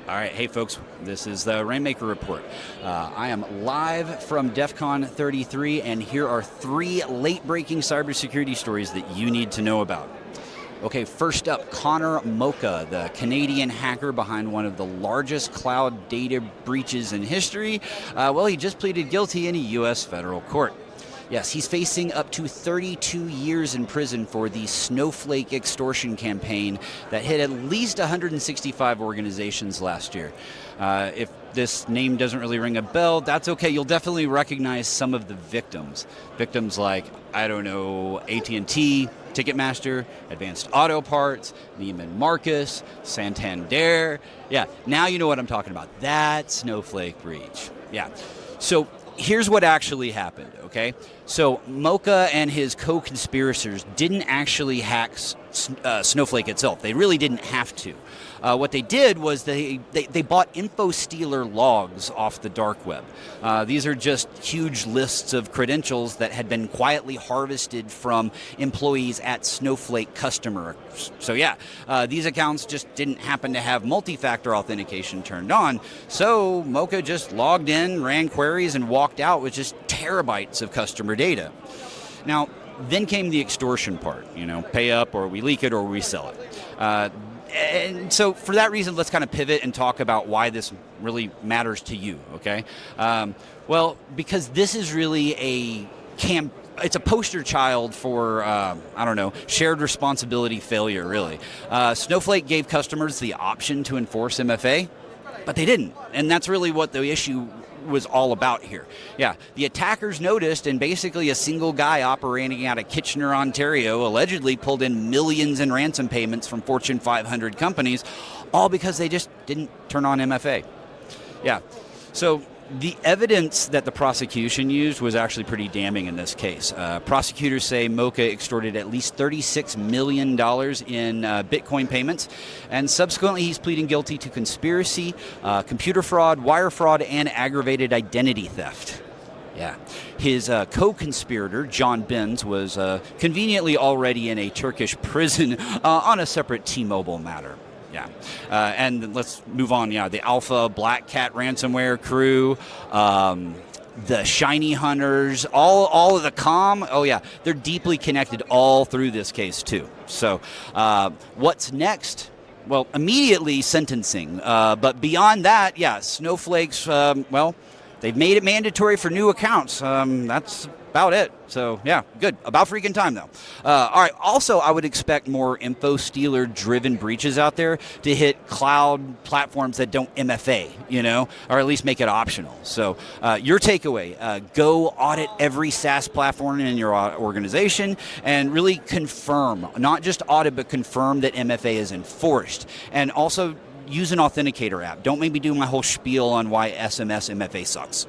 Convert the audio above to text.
All right, hey folks, this is the Rainmaker Report. I am live from DEF CON 33, and here are 3 late-breaking cybersecurity stories that you need to know about. Okay, first up, Connor Moucka, the Canadian hacker behind one of the largest cloud data breaches in history. He just pleaded guilty in a U.S. federal court. Yes, he's facing up to 32 years in prison for the Snowflake extortion campaign that hit at least 165 organizations last year. If this name doesn't really ring a bell, that's okay. You'll definitely recognize some of the victims. Victims like, AT&T, Ticketmaster, Advanced Auto Parts, Neiman Marcus, Santander. Yeah, now you know what I'm talking about. That Snowflake breach. Yeah. So here's what actually happened, okay? So Moucka and his co-conspirators didn't actually hack Snowflake itself. They really didn't have to. What they did was they bought infostealer logs off the dark web. These are just huge lists of credentials that had been quietly harvested from employees at Snowflake customers. So yeah, these accounts just didn't happen to have multi-factor authentication turned on. So Moucka just logged in, ran queries, and walked out with just terabytes of customer data. Now, then came the extortion part, pay up or we leak it or we sell it. And so for that reason, let's kind of pivot and talk about why this really matters to you, okay? Because this is really it's a poster child for, shared responsibility failure, really. Snowflake gave customers the option to enforce MFA, but they didn't. And that's really what the issue was all about here. Yeah, the attackers noticed, and basically a single guy operating out of Kitchener, Ontario, allegedly pulled in millions in ransom payments from Fortune 500 companies, all because they just didn't turn on MFA. Yeah, so the evidence that the prosecution used was actually pretty damning in this case. Prosecutors say Moucka extorted at least $36 million in Bitcoin payments, and subsequently he's pleading guilty to conspiracy, computer fraud, wire fraud, and aggravated identity theft. Yeah. His co-conspirator, John Benz, was conveniently already in a Turkish prison on a separate T-Mobile matter. Yeah, and let's move on. Yeah, the Alpha Black Cat ransomware crew, the Shiny Hunters, all of the com. Oh yeah, they're deeply connected all through this case too. So, what's next? Well, immediately sentencing. But beyond that, yeah, Snowflake's. They've made it mandatory for new accounts. That's about it. So yeah, good. About freaking time though. All right. Also, I would expect more infostealer-driven breaches out there to hit cloud platforms that don't MFA, or at least make it optional. So your takeaway: go audit every SaaS platform in your organization and really confirm, not just audit, but confirm that MFA is enforced, and also use an authenticator app. Don't make me do my whole spiel on why SMS MFA sucks.